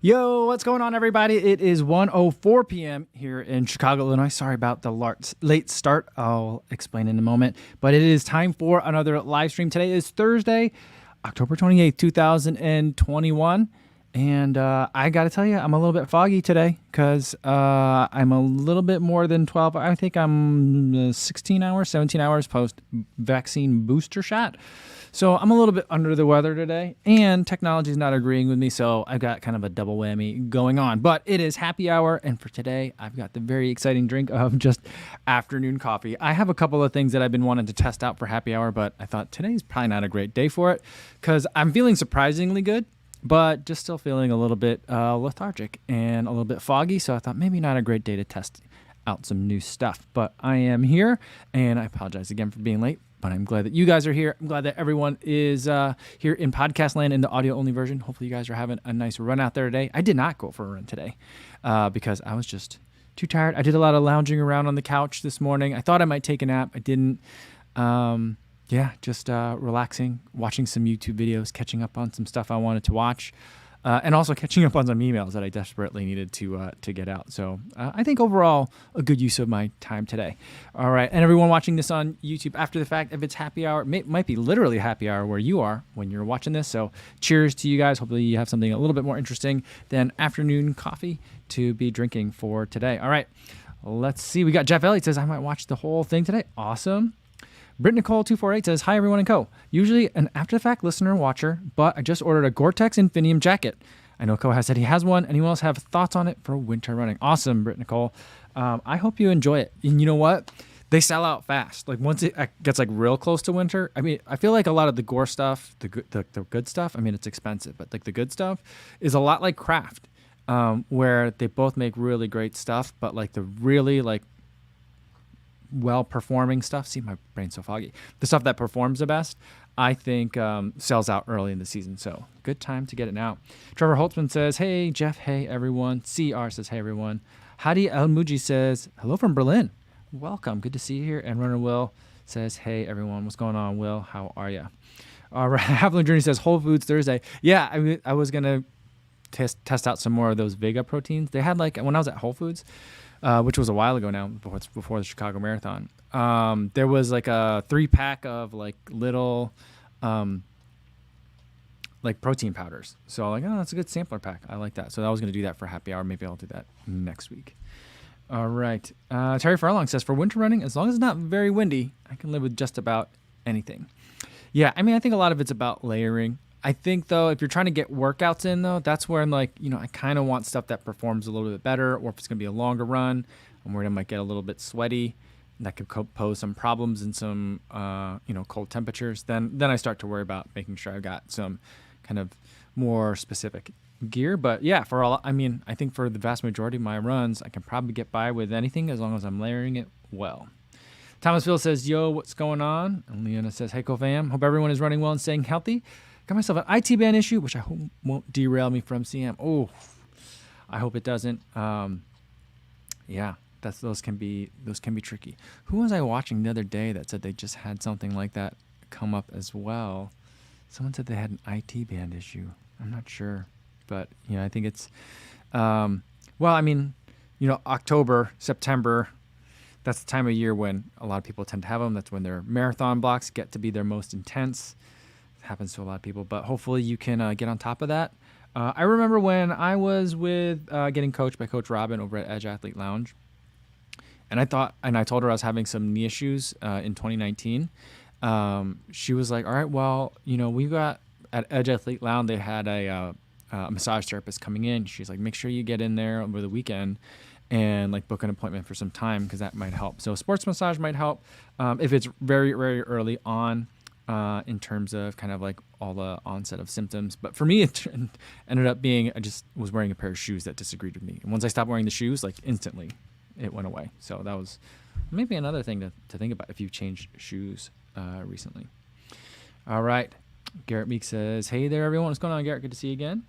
Yo, what's going on, everybody? It is 1:04 p.m. here in Chicago, Illinois. Sorry about the late start. I'll explain in a moment. But it is time for another live stream. Today is Thursday, October 28th, 2021. And I got to tell you, I'm a little bit foggy today because I'm a little bit more than 12. I think I'm 16 hours, 17 hours post-vaccine booster shot. So I'm a little bit under the weather today, and technology is not agreeing with me, so I've got kind of a double whammy going on. But it is happy hour, and for today, I've got the very exciting drink of just afternoon coffee. I have a couple of things that I've been wanting to test out for happy hour, but I thought today's probably not a great day for it because I'm feeling surprisingly good, but just still feeling a little bit lethargic and a little bit foggy, so I thought maybe not a great day to test out some new stuff. But I am here, and I apologize again for being late. But I'm glad that you guys are here. I'm glad that everyone is here in podcast land in the audio-only version. Hopefully you guys are having a nice run out there today. I did not go for a run today because I was just too tired. I did a lot of lounging around on the couch this morning. I thought I might take a nap. I didn't. Just relaxing, watching some YouTube videos, catching up on some stuff I wanted to watch. And also catching up on some emails that I desperately needed to get out. So I think overall, a good use of my time today. All right. And everyone watching this on YouTube after the fact, if it's happy hour, it might be literally happy hour where you are when you're watching this. So cheers to you guys. Hopefully you have something a little bit more interesting than afternoon coffee to be drinking for today. All right. Let's see. We got Jeff Elliott says, I might watch the whole thing today. Awesome. Britt Nicole 248 says, hi, everyone in Co. Usually an after-the-fact listener and watcher, but I just ordered a Gore-Tex Infinium jacket. I know Co has said he has one. Anyone else have thoughts on it for winter running? Awesome, Britt Nicole. I hope you enjoy it. And you know what? They sell out fast. Like once it gets like real close to winter, I mean, I feel like a lot of the Gore stuff, the good stuff, I mean, it's expensive, but like the good stuff is a lot like Kraft, where they both make really great stuff, but like the really like well-performing stuff. See, my brain's so foggy. The stuff that performs the best, I think, sells out early in the season. So good time to get it now. Trevor Holtzman says, hey, Jeff. Hey, everyone. CR says, hey, everyone. Hadi El-Muji says, hello from Berlin. Welcome. Good to see you here. And Runner Will says, hey, everyone. What's going on, Will? How are you? All right. Haviland Journey says, Whole Foods Thursday. Yeah, I was going to test out some more of those Vega proteins. They had like, when I was at Whole Foods, which was a while ago now, before the Chicago Marathon. There was like a 3-pack of like little like protein powders. So I'm like, oh, that's a good sampler pack. I like that. So I was going to do that for happy hour. Maybe I'll do that next week. All right. Terry Furlong says, for winter running, as long as it's not very windy, I can live with just about anything. Yeah, I mean, I think a lot of it's about layering. I think, though, if you're trying to get workouts in, though, that's where I'm like, I kind of want stuff that performs a little bit better, or if it's going to be a longer run, I'm worried I might get a little bit sweaty. That could pose some problems in some, cold temperatures. Then I start to worry about making sure I've got some kind of more specific gear. But, yeah, I think for the vast majority of my runs, I can probably get by with anything as long as I'm layering it well. Thomasville says, yo, what's going on? And Leona says, hey, co-fam. Hope everyone is running well and staying healthy. Got myself an IT band issue, which I hope won't derail me from CM. Oh, I hope it doesn't. Those can be tricky. Who was I watching the other day that said they just had something like that come up as well? Someone said they had an IT band issue. I'm not sure, but I think it's October, September. That's the time of year when a lot of people tend to have them. That's when their marathon blocks get to be their most intense. Happens to a lot of people, but hopefully you can get on top of that. I remember when I was getting coached by Coach Robin over at Edge Athlete Lounge, and I told her I was having some knee issues in 2019. She was like, all right, well, we got at Edge Athlete Lounge, they had a massage therapist coming in. She's like, make sure you get in there over the weekend and like book an appointment for some time because that might help. So sports massage might help if it's very, very early on. In terms of kind of like all the onset of symptoms. But for me, it ended up being, I just was wearing a pair of shoes that disagreed with me. And once I stopped wearing the shoes, like instantly it went away. So that was maybe another thing to think about if you've changed shoes recently. All right. Garrett Meek says, hey there, everyone. What's going on, Garrett? Good to see you again.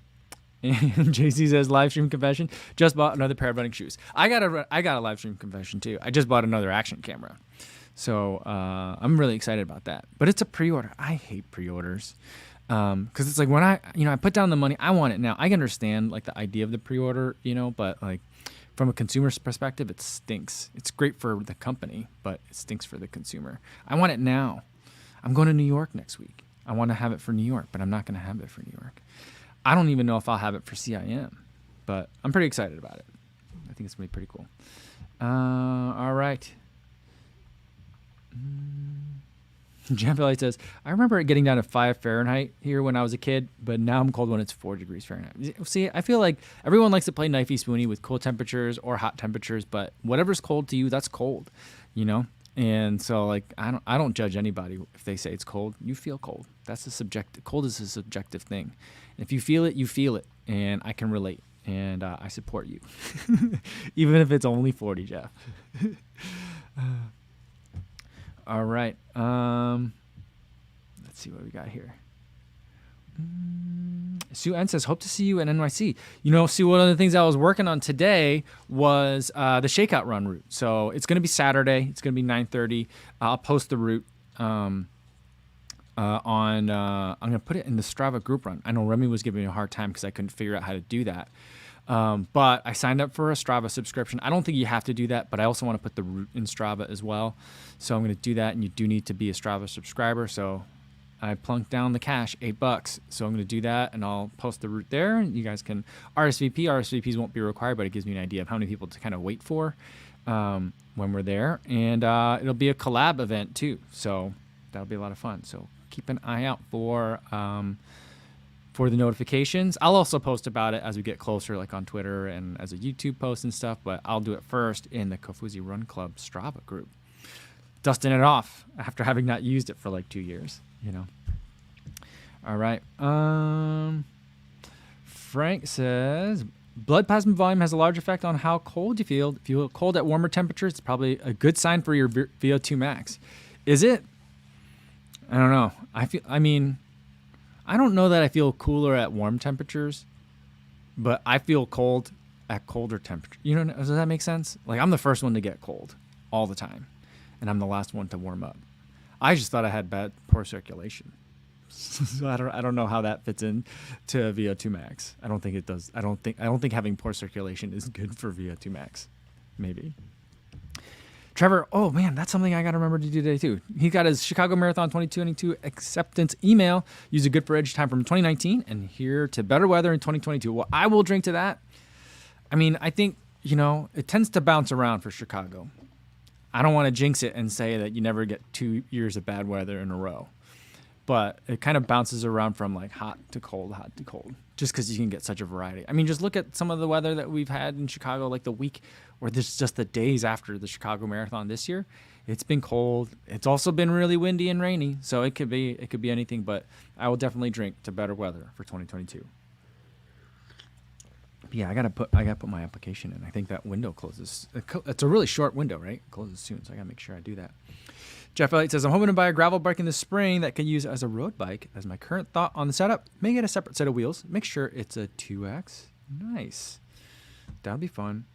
And JC says, live stream confession. Just bought another pair of running shoes. I got a live stream confession too. I just bought another action camera. So I'm really excited about that. But it's a pre-order. I hate pre-orders. Because it's like when I put down the money, I want it now. I can understand like the idea of the pre-order, but like from a consumer's perspective, it stinks. It's great for the company, but it stinks for the consumer. I want it now. I'm going to New York next week. I want to have it for New York, but I'm not going to have it for New York. I don't even know if I'll have it for CIM, but I'm pretty excited about it. I think it's going to be pretty cool. All right. Jeff Elliott says, I remember it getting down to 5 Fahrenheit here when I was a kid, but now I'm cold when it's 4 degrees Fahrenheit. See, I feel like everyone likes to play knifey spoony with cold temperatures or hot temperatures, but whatever's cold to you, that's cold, And so like I don't judge anybody if they say it's cold. You feel cold. That's a subjective. Cold is a subjective thing. If you feel it, you feel it, and I can relate, and I support you, even if it's only 40, Jeff. All right. Let's see what we got here. Sue N says, hope to see you in NYC. Sue, one of the things I was working on today was the Shakeout Run route. So it's going to be Saturday. It's going to be 9:30. I'll post the route I'm going to put it in the Strava group run. I know Remy was giving me a hard time because I couldn't figure out how to do that. But I signed up for a Strava subscription. I don't think you have to do that, but I also want to put the route in Strava as well. So I'm going to do that, and you do need to be a Strava subscriber. So I plunked down the cash, $8. So I'm going to do that, and I'll post the route there. You guys can RSVP. RSVPs won't be required, but it gives me an idea of how many people to kind of wait for when we're there. And it'll be a collab event too. So that'll be a lot of fun. So keep an eye out for the notifications. I'll also post about it as we get closer, like on Twitter and as a YouTube post and stuff, but I'll do it first in the Kofuzi Run Club Strava group. Dusting it off after having not used it for like 2 years, All right. Frank says, blood plasma volume has a large effect on how cold you feel. If you feel cold at warmer temperatures, it's probably a good sign for your VO2 max. Is it? I don't know. I don't know that I feel cooler at warm temperatures, but I feel cold at colder temperatures. Does that make sense? Like I'm the first one to get cold all the time, and I'm the last one to warm up. I just thought I had poor circulation. So I don't know how that fits in to VO2 max. I don't think it does. I don't think having poor circulation is good for VO2 max. Maybe. Trevor, oh man, that's something I got to remember to do today too. He got his Chicago Marathon 2022 acceptance email. Use a good for edge time from 2019 and here to better weather in 2022. Well, I will drink to that. I think, it tends to bounce around for Chicago. I don't want to jinx it and say that you never get 2 years of bad weather in a row. But it kind of bounces around from like hot to cold, just because you can get such a variety. Just look at some of the weather that we've had in Chicago, like the week, or this just the days after the Chicago Marathon this year. It's been cold. It's also been really windy and rainy, so it could be anything. But I will definitely drink to better weather for 2022. But yeah, I gotta put my application in. I think that window closes. It's a really short window, right? It closes soon, so I gotta make sure I do that. Jeff Elliott says, I'm hoping to buy a gravel bike in the spring that can use as a road bike. As my current thought on the setup, may get a separate set of wheels. Make sure it's a 2X. Nice. That'll be fun.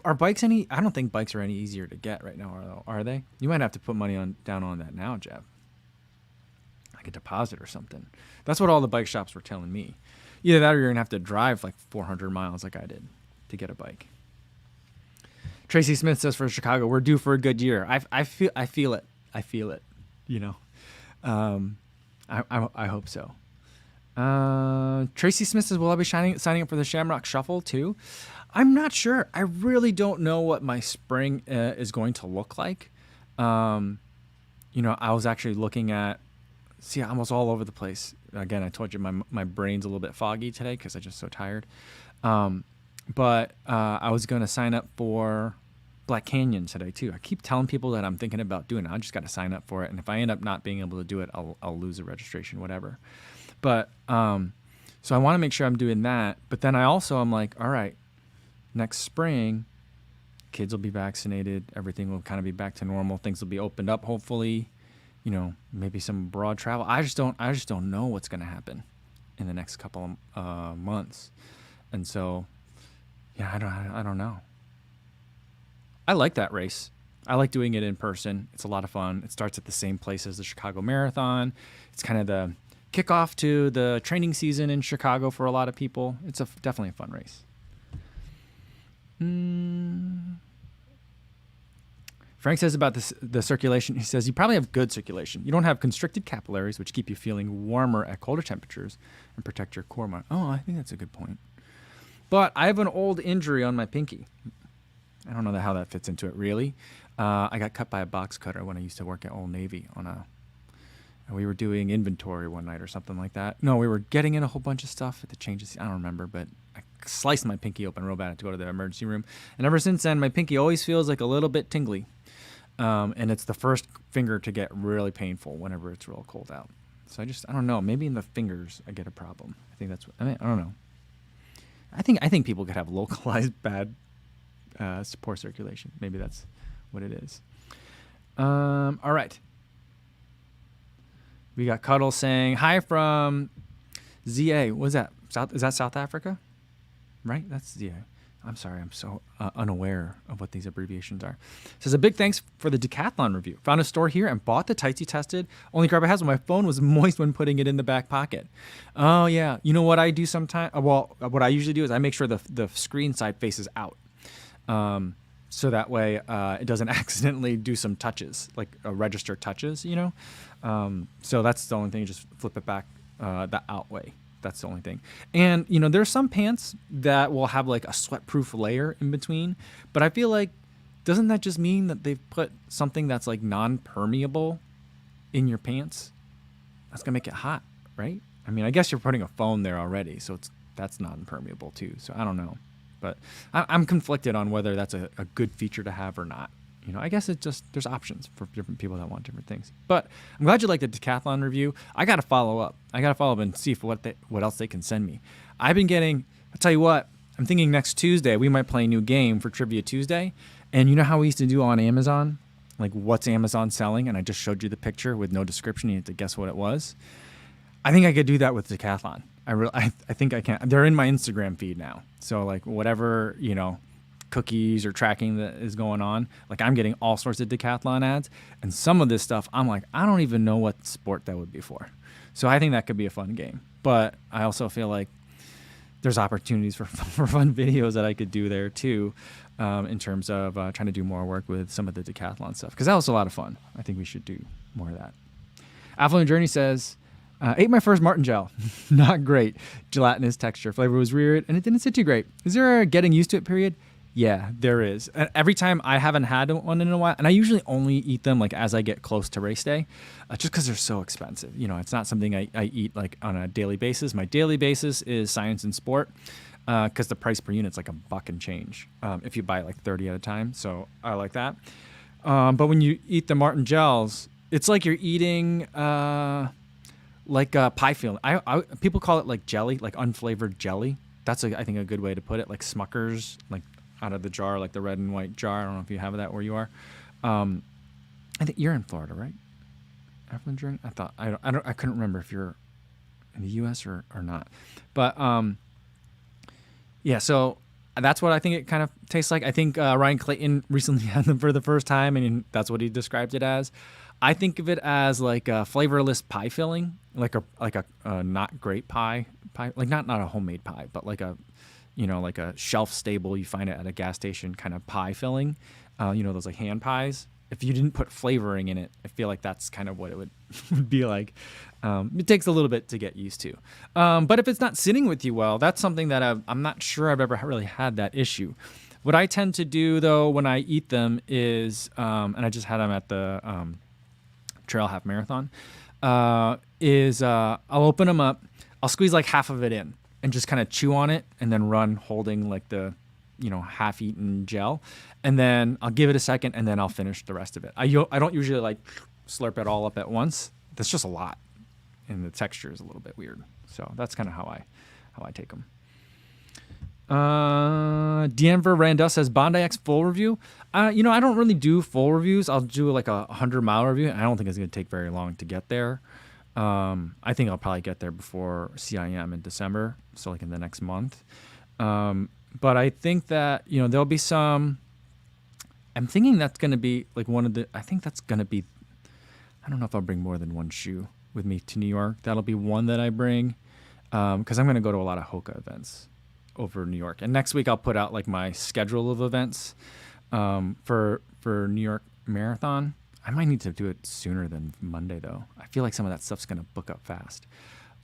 Are bikes any? I don't think bikes are any easier to get right now, are they? You might have to put money down on that now, Jeff. Like a deposit or something. That's what all the bike shops were telling me. Either that or you're going to have to drive like 400 miles like I did to get a bike. Tracy Smith says, for Chicago, we're due for a good year. I feel it. I feel it, I hope so. Tracy Smith says, will I be signing up for the Shamrock Shuffle too? I'm not sure. I really don't know what my spring is going to look like. I was actually looking at, I was all over the place. Again, I told you my brain's a little bit foggy today because I'm just so tired. But I was going to sign up for Black Canyon today too. I keep telling people that I'm thinking about doing it. I just got to sign up for it, and if I end up not being able to do it, I'll lose the registration, whatever. But so I want to make sure I'm doing that. But then I'm like, all right, next spring, kids will be vaccinated. Everything will kind of be back to normal. Things will be opened up, hopefully. Maybe some broad travel. I just don't know what's going to happen in the next couple of months, and so yeah, I don't know. I like that race. I like doing it in person. It's a lot of fun. It starts at the same place as the Chicago Marathon. It's kind of the kickoff to the training season in Chicago for a lot of people. It's definitely a fun race. Frank says about the circulation, he says, you probably have good circulation. You don't have constricted capillaries, which keep you feeling warmer at colder temperatures and protect your core. Oh, I think that's a good point. But I have an old injury on my pinky. I don't know how that fits into it, really. I got cut by a box cutter when I used to work at Old Navy we were doing inventory one night or something like that. No, we were getting in a whole bunch of stuff at the changes. I don't remember, but I sliced my pinky open real bad to go to the emergency room. And ever since then, my pinky always feels like a little bit tingly. And it's the first finger to get really painful whenever it's real cold out. So I don't know. Maybe in the fingers I get a problem. I don't know. I think people could have localized bad poor circulation. Maybe that's what it is. All right. We got Cuddle saying, hi from ZA. What is that? Is that South Africa? Right? That's ZA. I'm sorry. I'm so unaware of what these abbreviations are. Says, a big thanks for the Decathlon review. Found a store here and bought the tights you tested. Only crap I has when my phone was moist when putting it in the back pocket. Oh, yeah. You know what I do sometimes? Well, what I usually do is I make sure the screen side faces out. So that way it doesn't accidentally do some touches, like register touches, So that's the only thing. You just flip it back the out way. That's the only thing. And, there's some pants that will have like a sweat-proof layer in between. But I feel like, doesn't that just mean that they've put something that's like non-permeable in your pants? That's going to make it hot, right? I mean, I guess you're putting a phone there already, so that's non-permeable too. So I don't know. But I'm conflicted on whether that's a good feature to have or not. I guess there's options for different people that want different things. But I'm glad you liked the Decathlon review. I got to follow up. And see what else they can send me. I'll tell you what, I'm thinking next Tuesday we might play a new game for Trivia Tuesday. And you know how we used to do on Amazon? Like, what's Amazon selling? And I just showed you the picture with no description. You had to guess what it was. I think I could do that with Decathlon. I think I can. They're in my Instagram feed now. So like whatever, cookies or tracking that is going on, like I'm getting all sorts of Decathlon ads, and some of this stuff I'm like, I don't even know what sport that would be for. So I think that could be a fun game. But I also feel like there's opportunities for fun videos that I could do there too, in terms of trying to do more work with some of the Decathlon stuff, because that was a lot of fun. I think we should do more of that. Affluent Journey says, ate my first Maurten gel. Not great. Gelatinous texture. Flavor was weird, and it didn't sit too great. Is there a getting used to it period? Yeah, there is. And every time I haven't had one in a while, and I usually only eat them like as I get close to race day, just because they're so expensive. It's not something I eat like on a daily basis. My daily basis is Science and Sport, because the price per unit's like $1 and change if you buy like 30 at a time. So I like that. But when you eat the Maurten gels, it's like you're eating like a pie filling. People call it like jelly, like unflavored jelly. That's I think a good way to put it. Like Smucker's, like out of the jar, like the red and white jar. I don't know if you have that where you are. I think you're in Florida, right? Affluent Journey? I couldn't remember if you're in the U.S. or not. But yeah, so that's what I think it kind of tastes like. I think Ryan Clayton recently had them for the first time, and that's what he described it as. I think of it as like a flavorless pie filling, like a not great pie, like not a homemade pie, but like a like a shelf stable, you find it at a gas station kind of pie filling, those like hand pies. If you didn't put flavoring in it, I feel like that's kind of what it would be like. It takes a little bit to get used to. But if it's not sitting with you well, that's something that I'm not sure I've ever really had that issue. What I tend to do though when I eat them is, and I just had them at the Trail Half Marathon, is I'll open them up, I'll squeeze like half of it in and just kind of chew on it and then run holding like the half-eaten gel, and then I'll give it a second and then I'll finish the rest of it. I don't usually like slurp it all up at once. That's just a lot, and the texture is a little bit weird. So that's kind of how I take them. Denver Randall says Bondi X full review. I don't really do full reviews. I'll do like a 100-mile review. I don't think it's going to take very long to get there. I think I'll probably get there before CIM in December, so like in the next month. But I think that, there'll be some, I'm thinking that's going to be like I think that's going to be, I don't know if I'll bring more than one shoe with me to New York. That'll be one that I bring because I'm going to go to a lot of Hoka events over New York. And next week I'll put out like my schedule of events for New York Marathon. I might need to do it sooner than Monday though. I feel like some of that stuff's going to book up fast.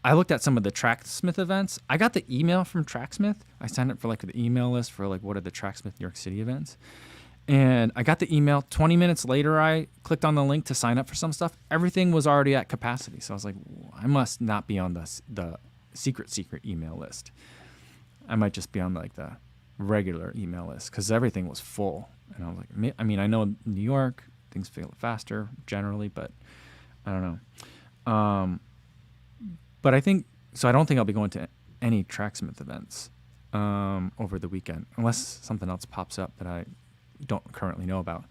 I looked at some of the Tracksmith events. I got the email from Tracksmith. I signed up for like the email list for like what are the Tracksmith New York City events. And I got the email. 20 minutes later, I clicked on the link to sign up for some stuff. Everything was already at capacity. So I was like, I must not be on the secret email list. I might just be on like the regular email list because everything was full. And I was like, I mean, I know New York, things feel faster generally, but I don't know. But I think, so I don't think I'll be going to any Tracksmith events over the weekend, unless something else pops up that I don't currently know about.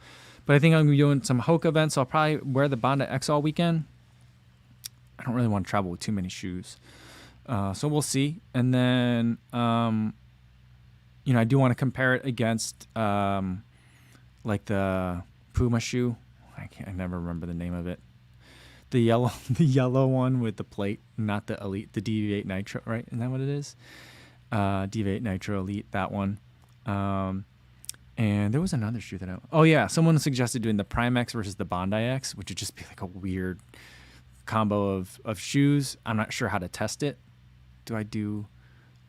But I think I'm going to be doing some Hoka events. So I'll probably wear the Bondi X all weekend. I don't really want to travel with too many shoes. So we'll see. And then, I do want to compare it against like the Puma shoe. I never remember the name of it. The yellow one with the plate, not the Elite, the DV8 Nitro, right? Isn't that what it is? DV8 Nitro Elite, that one. And there was another shoe that someone suggested doing the Prime X versus the Bondi X, which would just be like a weird combo of shoes. I'm not sure how to test it. Do I do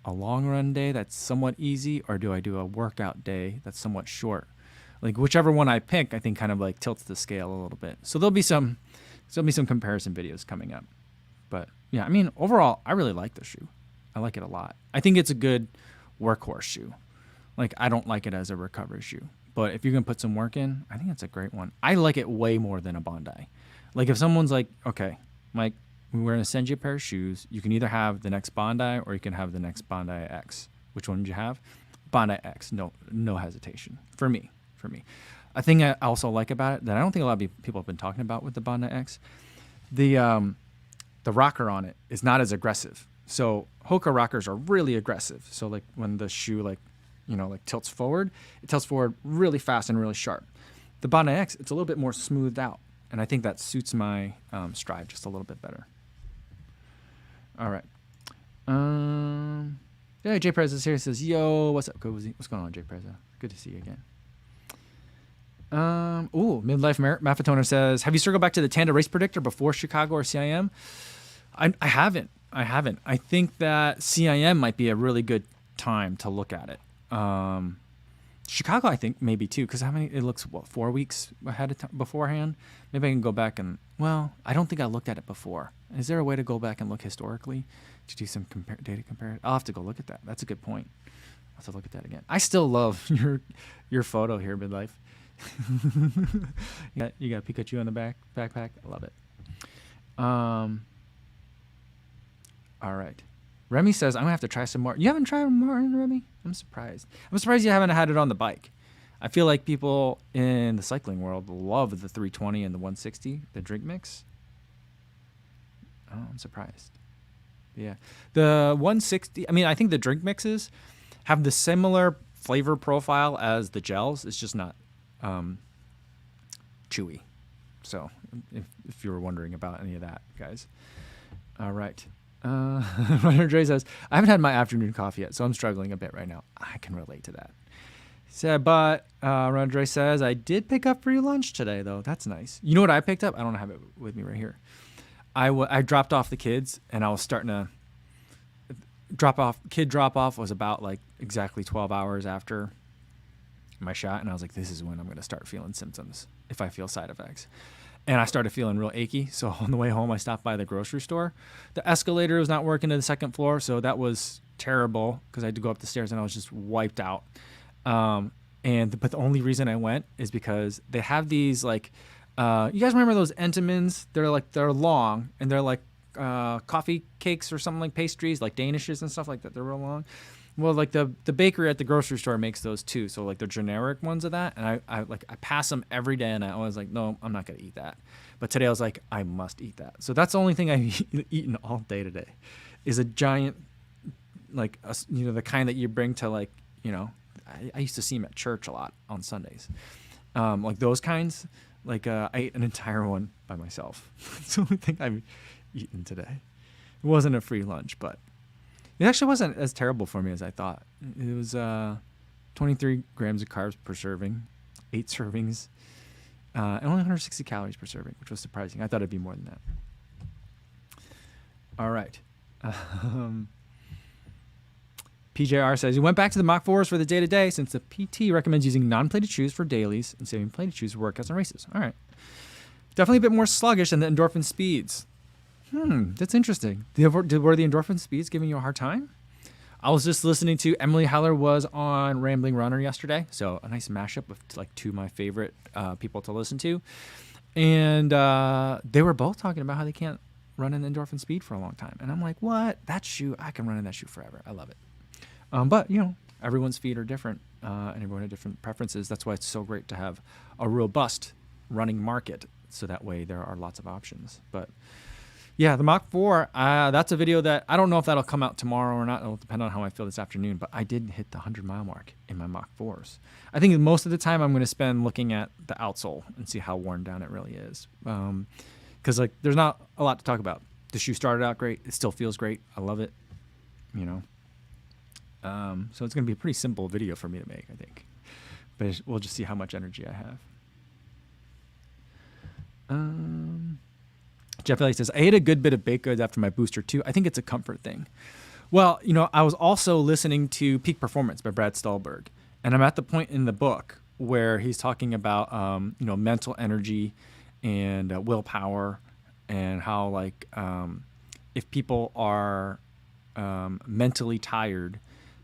a long run day that's somewhat easy, or do I do a workout day that's somewhat short? Like whichever one I pick, I think kind of like tilts the scale a little bit. So there'll be some comparison videos coming up. But yeah, I mean, overall, I really like the shoe. I like it a lot. I think it's a good workhorse shoe. Like, I don't like it as a recovery shoe. But if you're going to put some work in, I think it's a great one. I like it way more than a Bondi. Like, if someone's like, okay, Mike, we're going to send you a pair of shoes. You can either have the next Bondi or you can have the next Bondi X. Which one would you have? Bondi X. No hesitation. For me. A thing I also like about it that I don't think a lot of people have been talking about with the Bondi X, the rocker on it is not as aggressive. So Hoka rockers are really aggressive. So like when the shoe tilts forward, it tilts forward really fast and really sharp. The Bondi X, it's a little bit more smoothed out, and I think that suits my stride just a little bit better. All right. Yeah, Jay Prez is here. He says, "Yo, what's up, Cozy? What's going on, Jay Prez? Good to see you again." Midlife Maffetoner says, have you circled back to the Tanda race predictor before Chicago or CIM? I haven't. I think that CIM might be a really good time to look at it. Chicago, I think maybe too, because it looks 4 weeks ahead of time beforehand. Maybe I can go back and, I don't think I looked at it before. Is there a way to go back and look historically to do some data compare? I'll have to go look at that. That's a good point. I'll have to look at that again. I still love your photo here, Midlife. You got Pikachu on the backpack. I love it. All right. Remy says, I'm going to have to try some more. You haven't tried Maurten, Remy? I'm surprised. I'm surprised you haven't had it on the bike. I feel like people in the cycling world love the 320 and the 160, the drink mix. Oh, I'm surprised. Yeah. The 160, I think the drink mixes have the similar flavor profile as the gels. It's just not chewy. So if you were wondering about any of that, guys. All right. Runner Dre says, I haven't had my afternoon coffee yet, so I'm struggling a bit right now. I can relate to that. But Runner Dre says, I did pick up free lunch today, though. That's nice. You know what I picked up? I don't have it with me right here. I dropped off the kids, and I was starting to drop off was about like exactly 12 hours after my shot, and I was like, this is when I'm going to start feeling symptoms if I feel side effects. And I started feeling real achy. So on the way home, I stopped by the grocery store. The escalator was not working to the second floor, so that was terrible because I had to go up the stairs and I was just wiped out. But the only reason I went is because they have these like, you guys remember those Entenmann's? They're long and they're like coffee cakes or something, like pastries, like Danishes and stuff like that. They're real long. Well, like the bakery at the grocery store makes those too. So like they're generic ones of that. And I pass them every day and I was like, no, I'm not going to eat that. But today I was like, I must eat that. So that's the only thing I've eaten all day today is a giant, like, the kind that you bring to like, I used to see them at church a lot on Sundays. Like those kinds, like I ate an entire one by myself. It's the only thing I've eaten today. It wasn't a free lunch, but it actually wasn't as terrible for me as I thought. It was 23 grams of carbs per serving, 8 servings, and only 160 calories per serving, which was surprising. I thought it'd be more than that. All right. PJR says, he went back to the Mach 4s for the day-to-day since the PT recommends using non-plated shoes for dailies and saving plated shoes for workouts and races. All right. Definitely a bit more sluggish than the endorphin speeds. That's interesting. Were the endorphin speeds giving you a hard time? I was just listening to Emily Heller was on Rambling Runner yesterday, so a nice mashup of like 2 of my favorite people to listen to. And they were both talking about how they can't run in endorphin speed for a long time. And I'm like, what? That shoe, I can run in that shoe forever. I love it. But, everyone's feet are different and everyone has different preferences. That's why it's so great to have a robust running market. So that way there are lots of options. But yeah, the Mach 4, that's a video that I don't know if that'll come out tomorrow or not. It'll depend on how I feel this afternoon. But I did hit the 100-mile mark in my Mach 4s. I think most of the time I'm going to spend looking at the outsole and see how worn down it really is. Because there's not a lot to talk about. The shoe started out great. It still feels great. I love it. So it's going to be a pretty simple video for me to make, I think. But we'll just see how much energy I have. Jeff Elliott says, I ate a good bit of baked goods after my booster too. I think it's a comfort thing. Well, I was also listening to Peak Performance by Brad Stulberg. And I'm at the point in the book where he's talking about, mental energy and willpower and how if people are mentally tired,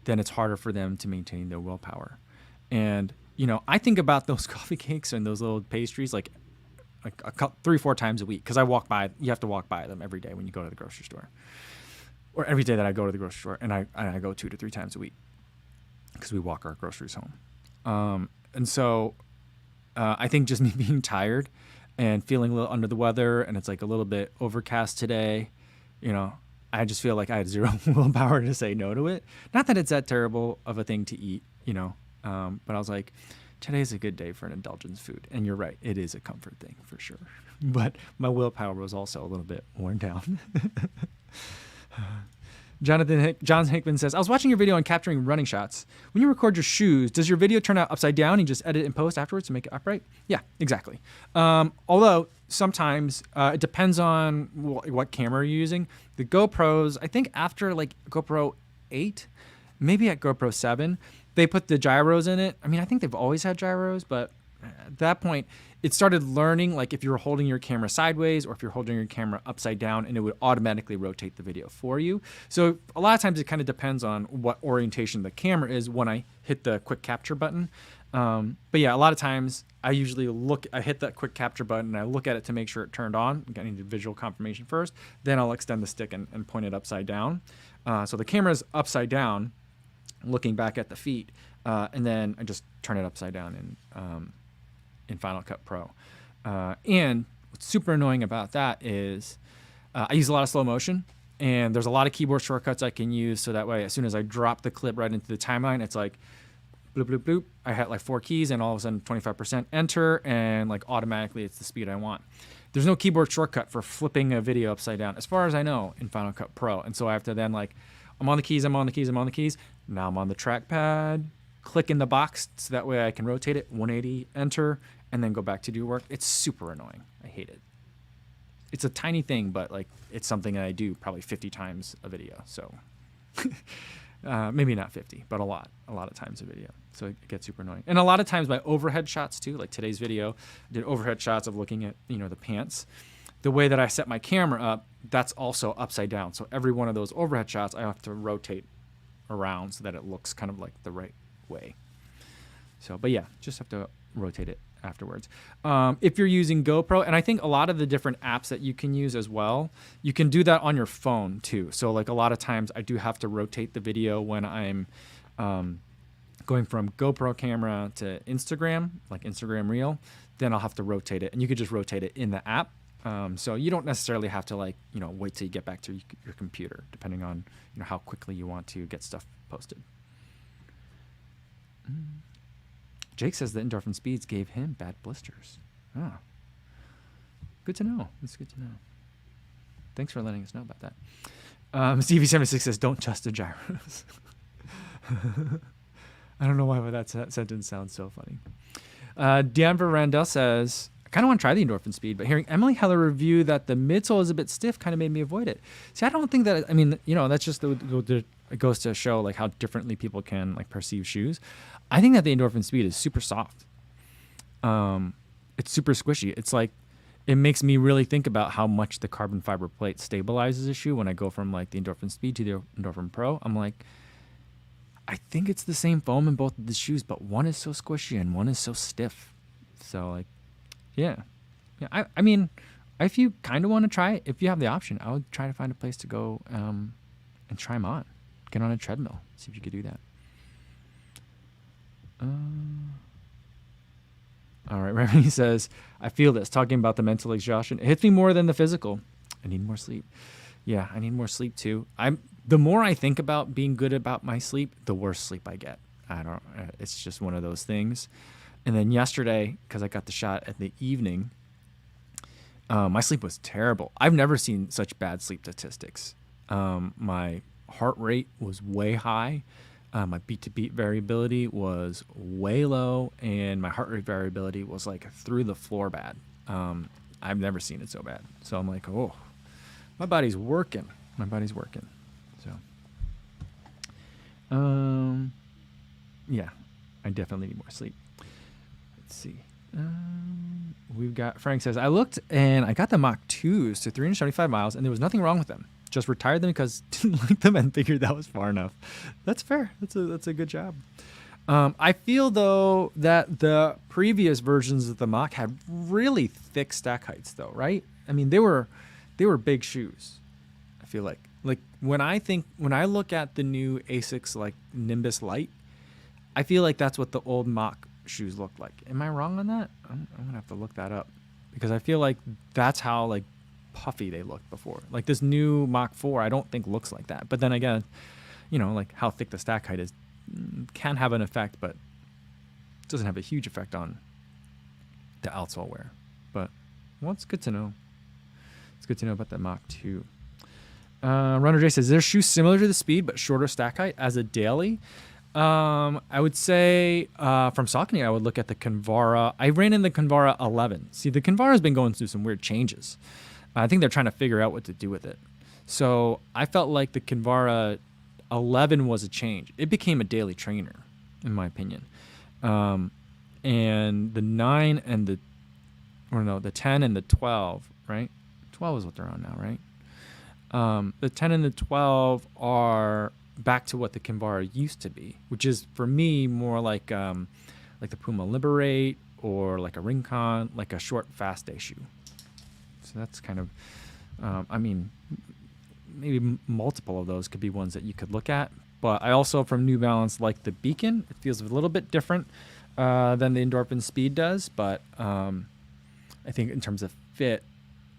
then it's harder for them to maintain their willpower. And, I think about those coffee cakes and those little pastries like 3-4 times a week, because you have to walk by them every day when you go to the grocery store, or every day that I go to the grocery store, and I go 2 to 3 times a week because we walk our groceries home. And so I think just me being tired and feeling a little under the weather, and it's like a little bit overcast today, I just feel like I had zero willpower to say no to it. Not that it's that terrible of a thing to eat, but I was like, today's a good day for an indulgence food. And you're right, it is a comfort thing for sure. But my willpower was also a little bit worn down. John Hickman says, I was watching your video on capturing running shots. When you record your shoes, does your video turn out upside down and you just edit and post afterwards to make it upright? Yeah, exactly. Although sometimes it depends on what camera you're using. The GoPros, I think after GoPro 8, maybe at GoPro 7, they put the gyros in it. I mean, I think they've always had gyros, but at that point, it started learning if you're holding your camera sideways or if you're holding your camera upside down, and it would automatically rotate the video for you. So a lot of times it kind of depends on what orientation the camera is when I hit the quick capture button. But yeah, a lot of times I usually I hit that quick capture button and I look at it to make sure it turned on. I need visual confirmation first. Then I'll extend the stick and point it upside down. So the camera's upside down, looking back at the feet, and then I just turn it upside down in Final Cut Pro. And what's super annoying about that is I use a lot of slow motion, and there's a lot of keyboard shortcuts I can use, so that way as soon as I drop the clip right into the timeline, it's like bloop, bloop, bloop. I hit 4 keys, and all of a sudden 25% enter, and automatically it's the speed I want. There's no keyboard shortcut for flipping a video upside down, as far as I know, in Final Cut Pro. And so I have to then I'm on the keys, I'm on the keys, I'm on the keys. Now I'm on the trackpad, click in the box so that way I can rotate it, 180, enter, and then go back to do work. It's super annoying. I hate it. It's a tiny thing, but it's something that I do probably 50 times a video. So maybe not 50, but a lot of times a video. So it gets super annoying. And a lot of times my overhead shots too, like today's video, I did overhead shots of looking at, the pants. The way that I set my camera up, that's also upside down. So every one of those overhead shots, I have to rotate around so that it looks kind of the right way. So, but yeah, just have to rotate it afterwards. If you're using GoPro, and I think a lot of the different apps that you can use as well, you can do that on your phone too. So a lot of times I do have to rotate the video when I'm going from GoPro camera to Instagram, like Instagram Reel, then I'll have to rotate it, and you could just rotate it in the app. So you don't necessarily have to wait till you get back to your computer, depending on how quickly you want to get stuff posted. Jake says the endorphin speeds gave him bad blisters. Oh, good to know. That's good to know. Thanks for letting us know about that. Stevie76 says, don't trust the gyros. I don't know why, but that sentence sounds so funny. Denver Randall says, I kind of want to try the endorphin speed, but hearing Emily Heller review that the midsole is a bit stiff kind of made me avoid it. See, I don't think that, I mean, that's just it goes to show like how differently people can like perceive shoes. I think that the endorphin speed is super soft. It's super squishy. It's like, it makes me really think about how much the carbon fiber plate stabilizes a shoe when I go from like the endorphin speed to the endorphin pro. I'm like, I think it's the same foam in both of the shoes, but one is so squishy and one is so stiff. So like, yeah. I mean, if you kind of want to try it, if you have the option, I would try to find a place to go and try them on. Get on a treadmill. See if you could do that. All right, Remy says, I feel this, talking about the mental exhaustion. It hits me more than the physical. I need more sleep. Yeah, I need more sleep too. The more I think about being good about my sleep, the worse sleep I get. It's just one of those things. And then yesterday, because I got the shot at the evening, my sleep was terrible. I've never seen such bad sleep statistics. My heart rate was way high. My beat-to-beat variability was way low, and my heart rate variability was like through the floor bad. I've never seen it so bad. So I'm like, oh, my body's working. My body's working. So, yeah, I definitely need more sleep. Let's see. We've got, Frank says, I looked and I got the Mach 2s to 375 miles, and there was nothing wrong with them. Just retired them because didn't like them and figured that was far enough. That's fair. That's a good job. I feel though that the previous versions of the Mach had really thick stack heights though, right? I mean, they were big shoes. I feel like when I look at the new Asics like Nimbus Lite, I feel like that's what the old Mach shoes looked like. Am I wrong on that? I'm gonna have to look that up because I feel like that's how like puffy they looked before. Like this new Mach 4 I don't think looks like that, but then again, like how thick the stack height is can have an effect, but it doesn't have a huge effect on the outsole wear. But well, it's good to know. It's good to know about that Mach 2. Runner J says, is their shoe similar to the Speed but shorter stack height as a daily? I would say from Saucony I would look at the Kinvara. I ran in the Kinvara 11. See, the Kinvara has been going through some weird changes. I think they're trying to figure out what to do with it. So I felt like the Kinvara 11 was a change. It became a daily trainer, in my opinion. And the 9 and the 10 and the 12, right? 12 is what they're on now, right? The 10 and the 12 are back to what the Kinvara used to be, which is for me more like the Puma Liberate or like a Rincon, like a short fast day shoe. So that's kind of, I mean, maybe multiple of those could be ones that you could look at. But I also, from New Balance, like the Beacon. It feels a little bit different than the Endorphin Speed does. But I think in terms of fit,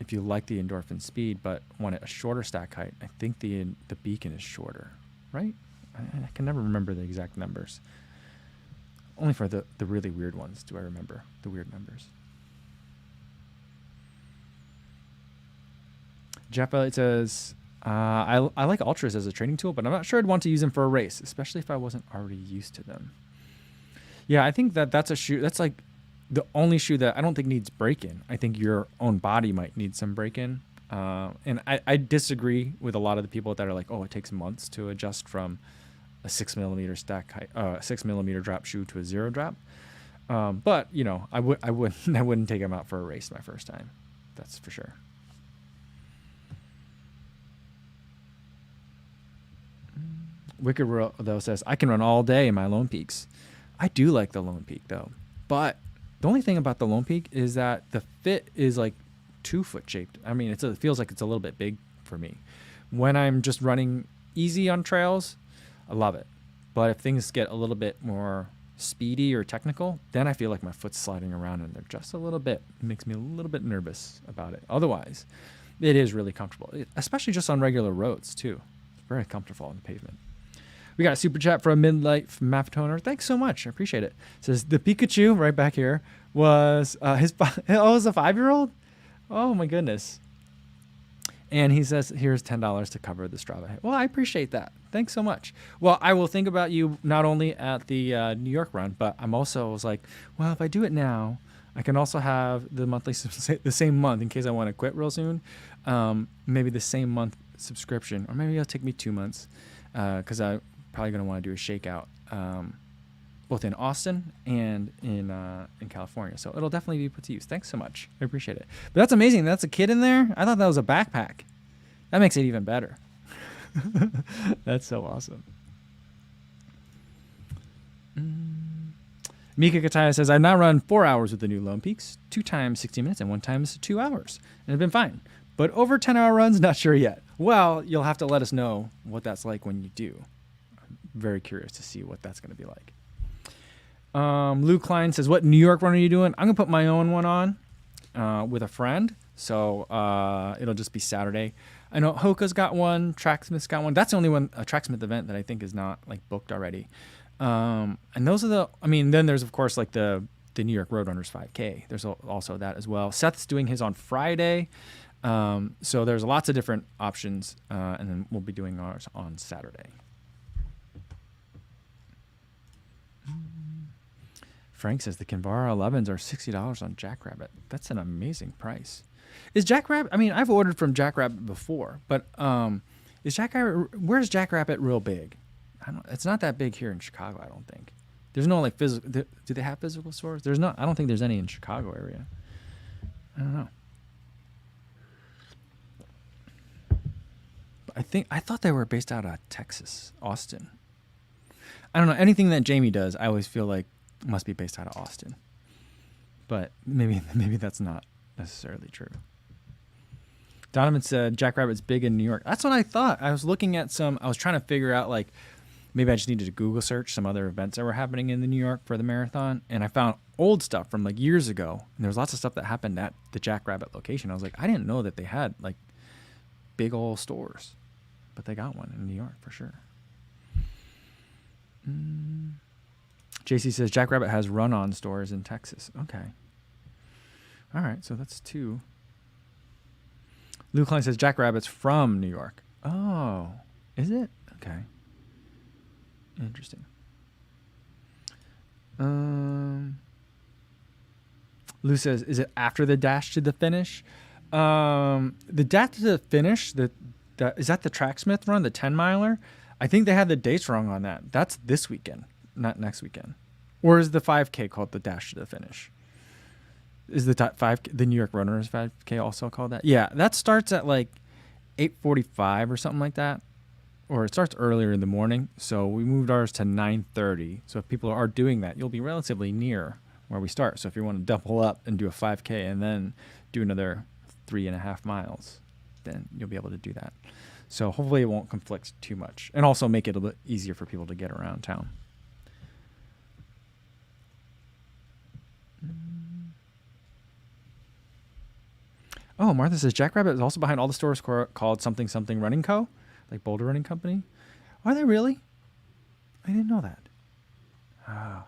if you like the Endorphin Speed but want a shorter stack height, I think the Beacon is shorter, right? I can never remember the exact numbers. Only for the really weird ones do I remember the weird numbers. Jeff Elliott says, I like Ultras as a training tool, but I'm not sure I'd want to use them for a race, especially if I wasn't already used to them. Yeah, I think that's a shoe. That's like the only shoe that I don't think needs break-in. I think your own body might need some break-in. And I disagree with a lot of the people that are like, oh, it takes months to adjust from a 6mm stack height, 6mm drop shoe to a 0 drop. But I wouldn't take them out for a race my first time. That's for sure. Wicked World, though, says, I can run all day in my Lone Peaks. I do like the Lone Peak, though. But the only thing about the Lone Peak is that the fit is like 2-foot shaped. I mean, it feels like it's a little bit big for me. When I'm just running easy on trails, I love it. But if things get a little bit more speedy or technical, then I feel like my foot's sliding around and they're just a little bit, it makes me a little bit nervous about it. Otherwise, it is really comfortable, especially just on regular roads, too. It's very comfortable on the pavement. We got a super chat from Midlife Maptoner. Thanks so much. I appreciate it. It says the Pikachu right back here was it was a 5-year-old. Oh my goodness. And he says, here's $10 to cover the Strava hit. Well, I appreciate that. Thanks so much. Well, I will think about you not only at the New York run, but I'm also was like, well, if I do it now, I can also have the monthly, the same month in case I want to quit real soon. Maybe the same month subscription, or maybe it'll take me 2 months because I'm probably going to want to do a shakeout both in Austin and in California. So it'll definitely be put to use. Thanks so much. I appreciate it. But that's amazing. That's a kid in there. I thought that was a backpack. That makes it even better. That's so awesome. Mika Kataya says, I've now run 4 hours with the new Lone Peaks, 2 times 60 minutes and 1 times 2 hours. And it's been fine. But over 10-hour runs, not sure yet. Well, you'll have to let us know what that's like when you do. I'm very curious to see what that's going to be like. Lou Klein says, what New York run are you doing? I'm going to put my own one on with a friend. So it'll just be Saturday. I know Hoka's got one. Tracksmith's got one. That's the only one, a Tracksmith event that I think is not like booked already. And those are then there's of course like the New York Roadrunners 5K. There's also that as well. Seth's doing his on Friday. So there's lots of different options. And then we'll be doing ours on Saturday. Frank says the Kinvara 11s are $60 on Jackrabbit. That's an amazing price. Is Jackrabbit? I mean, I've ordered from Jackrabbit before, but is Jackrabbit? Where's Jackrabbit real big? It's not that big here in Chicago. I don't think. There's no like physical. Do they have physical stores? There's not. I don't think there's any in Chicago area. I don't know. But I thought they were based out of Texas, Austin. I don't know. Anything that Jamie does, I always feel like must be based out of Austin. But maybe that's not necessarily true. Donovan said Jackrabbit's big in New York. That's what I thought. I was looking at I was trying to figure out like maybe I just needed to Google search some other events that were happening in the New York for the marathon, and I found old stuff from like years ago. And there was lots of stuff that happened at the Jackrabbit location. I was like, I didn't know that they had like big old stores, but they got one in New York for sure. JC says Jackrabbit has run-on stores in Texas. Okay. All right, so that's 2. Lou Klein says Jackrabbit's from New York. Oh, is it? Okay. Interesting. Lou says, is it after the dash to the finish? The dash to the finish, is that the Tracksmith run, the 10-miler? I think they had the dates wrong on that. That's this weekend, not next weekend. Or is the 5K called the dash to the finish? Is the New York Runners 5K also called that? Yeah, that starts at like 8:45 or something like that. Or it starts earlier in the morning. So we moved ours to 9:30. So if people are doing that, you'll be relatively near where we start. So if you want to double up and do a 5K and then do another 3.5 miles, then you'll be able to do that. So hopefully it won't conflict too much. And also make it a bit easier for people to get around town. Oh, Martha says Jackrabbit is also behind all the stores called something something Running Co., like Boulder Running Company. Are they really? I didn't know that. Oh.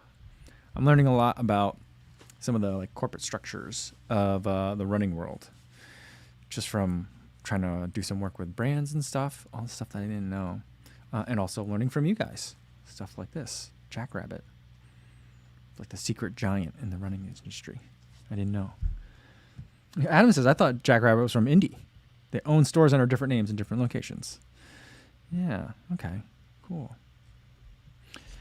I'm learning a lot about some of the like corporate structures of the running world, just from trying to do some work with brands and stuff, all the stuff that I didn't know, and also learning from you guys, stuff like this. Jackrabbit, like the secret giant in the running industry. I didn't know. Adam says, I thought Jackrabbit was from Indy. They own stores under different names in different locations. Yeah, okay, cool.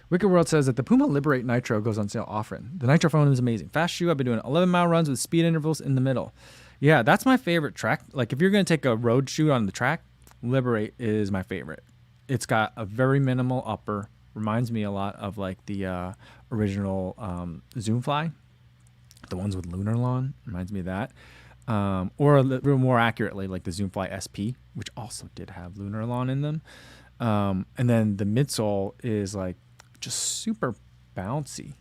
Wicked World says that the Puma Liberate Nitro goes on sale often. The Nitro phone is amazing. Fast shoe. I've been doing 11-mile runs with speed intervals in the middle. Yeah, that's my favorite track. Like if you're going to take a road shoe on the track, Liberate is my favorite. It's got a very minimal upper. Reminds me a lot of like the original Zoomfly. The ones with lunar lawn. Reminds me of that. Or a little more accurately, like the Zoomfly SP, which also did have lunar lawn in them. And then the midsole is like just super bouncy.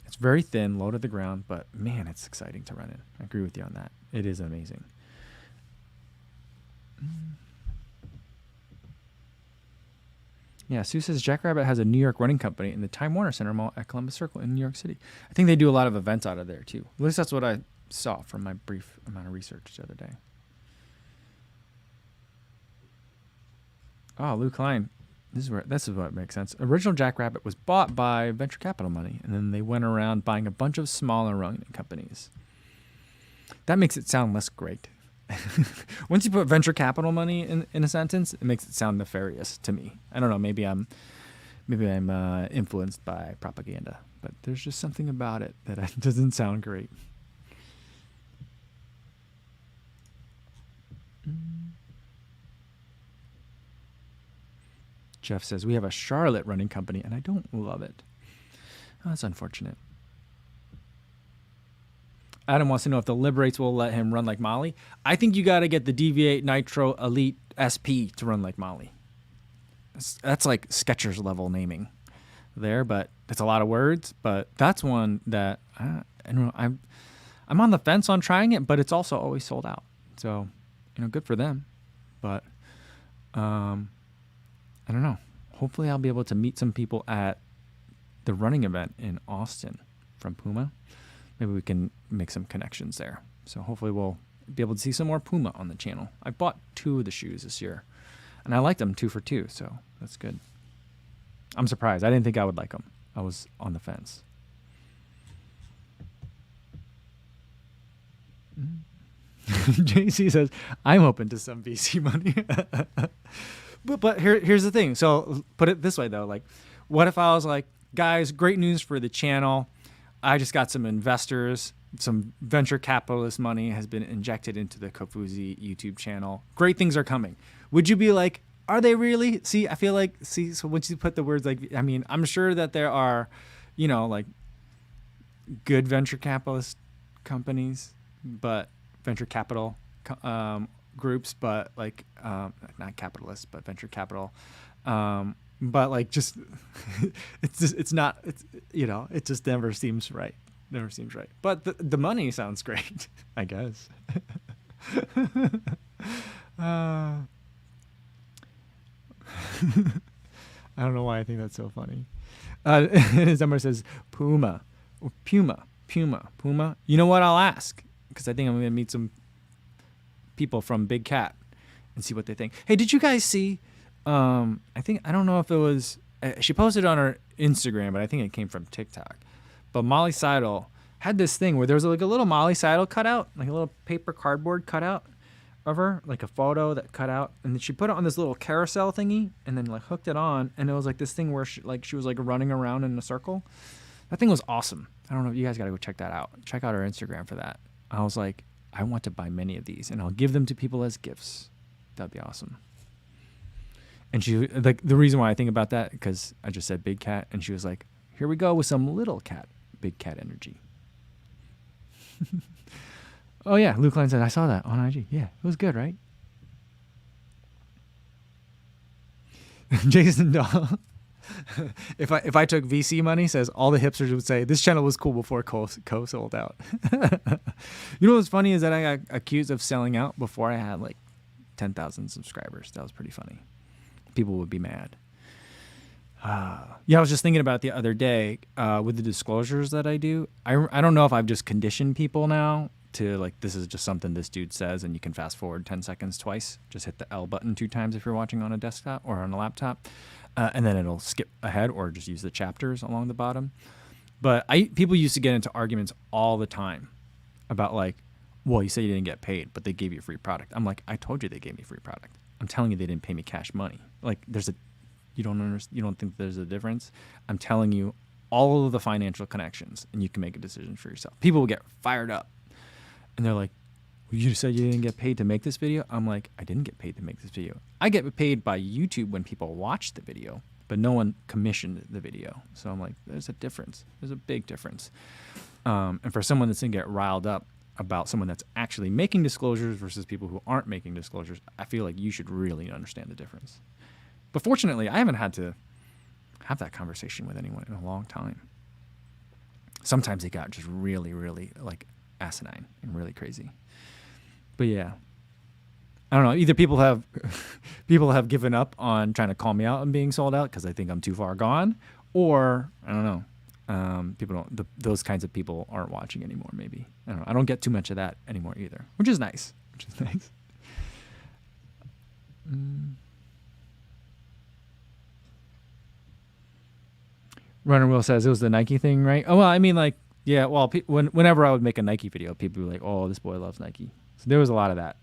It's very thin, low to the ground, but man, it's exciting to run in. I agree with you on that. It is amazing. Yeah, Sue says Jackrabbit has a New York running company in the Time Warner Center Mall at Columbus Circle in New York City. I think they do a lot of events out of there too. At least that's what I saw from my brief amount of research the other day. Oh, Lou Klein. This is what makes sense. Original Jackrabbit was bought by venture capital money, and then they went around buying a bunch of smaller running companies. That makes it sound less great. Once you put venture capital money in a sentence, it makes it sound nefarious to me. I don't know. Maybe I'm influenced by propaganda, but there's just something about it that doesn't sound great. Jeff says, we have a Charlotte running company, and I don't love it. Oh, that's unfortunate. Adam wants to know if the Liberates will let him run like Molly. I think you got to get the Deviate Nitro Elite SP to run like Molly. That's like Skechers level naming there, but it's a lot of words. But that's one that I don't know. I'm on the fence on trying it, but it's also always sold out. So, good for them. But I don't know. Hopefully I'll be able to meet some people at the running event in Austin from Puma. Maybe we can make some connections there. So hopefully we'll be able to see some more Puma on the channel. I bought 2 of the shoes this year, and I liked them 2 for 2, so that's good. I'm surprised. I didn't think I would like them. I was on the fence. JC says, I'm open to some VC money. But here's the thing. So put it this way, though. Like, what if I was like, guys, great news for the channel. I just got some investors. Some venture capitalist money has been injected into the Kofuzi YouTube channel. Great things are coming. Would you be like, are they really? See, I feel like, so once you put the words like, I mean, I'm sure that there are, like good venture capitalist companies, but venture capital groups, but like not capitalists, but venture capital, but like just it just never seems right. But the money sounds great, I guess. I don't know why I think that's so funny. Somebody says Puma. You know what? I'll ask, because I think I'm going to meet some people from Big Cat and see what they think. Hey, did you guys see? I don't know if it was. She posted on her Instagram, but I think it came from TikTok. But Molly Seidel had this thing where there was like a little Molly Seidel cutout, like a little paper cardboard cutout of her, like a photo that cut out, and then she put it on this little carousel thingy, and then like hooked it on, and it was like this thing where she was like running around in a circle. That thing was awesome. I don't know. You guys got to go check that out. Check out her Instagram for that. I was like, I want to buy many of these, and I'll give them to people as gifts. That'd be awesome. And she, like, the reason why I think about that, because I just said big cat, and she was like, here we go with some little cat, big cat energy. Oh yeah, Luke Klein said, I saw that on IG. Yeah, it was good, right? Jason Dahl. If I took VC money, says all the hipsters would say this channel was cool before Co sold out. You know what's funny is that I got accused of selling out before I had like 10,000 subscribers. That was pretty funny. People would be mad. Yeah, I was just thinking about it the other day with the disclosures that I do. I don't know if I've just conditioned people now to like, this is just something this dude says and you can fast forward 10 seconds twice. Just hit the L button 2 times if you're watching on a desktop or on a laptop. And then it'll skip ahead or just use the chapters along the bottom. But people used to get into arguments all the time about like, well, you say you didn't get paid, but they gave you a free product. I'm like, I told you they gave me a free product. I'm telling you they didn't pay me cash money. Like you don't think there's a difference? I'm telling you all of the financial connections and you can make a decision for yourself. People will get fired up and they're like, well, you said you didn't get paid to make this video? I'm like, I didn't get paid to make this video. I get paid by YouTube when people watch the video, but no one commissioned the video. So I'm like, there's a difference. There's a big difference. And for someone that's going to get riled up about someone that's actually making disclosures versus people who aren't making disclosures, I feel like you should really understand the difference. But fortunately, I haven't had to have that conversation with anyone in a long time. Sometimes it got just really, really like asinine and really crazy. But yeah, I don't know. Either people have given up on trying to call me out on being sold out because I think I'm too far gone, or I don't know. People don't. Those kinds of people aren't watching anymore. Maybe I don't know. I don't get too much of that anymore either, which is nice. Runner Will says it was the Nike thing, right? Oh, well, I mean, like, yeah, well, whenever I would make a Nike video, people were like, oh, this boy loves Nike. So there was a lot of that.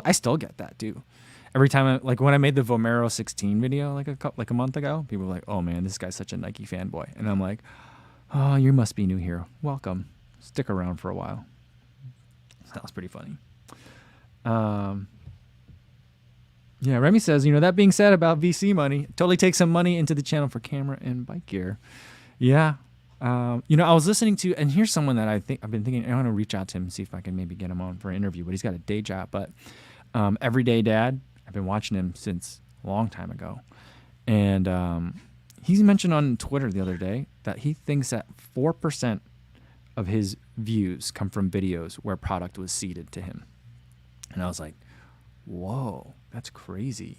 I still get that, too. Every time, like, when I made the Vomero 16 video, like a month ago, people were like, oh, man, this guy's such a Nike fanboy. And I'm like, oh, you must be new here. Welcome. Stick around for a while. So that was pretty funny. Yeah, Remy says, that being said about VC money, totally take some money into the channel for camera and bike gear. Yeah. I was listening to, and here's someone that I've been thinking, I want to reach out to him and see if I can maybe get him on for an interview, but he's got a day job. But Everyday Dad, I've been watching him since a long time ago. And he mentioned on Twitter the other day that he thinks that 4% of his views come from videos where product was seeded to him. And I was like, whoa, that's crazy.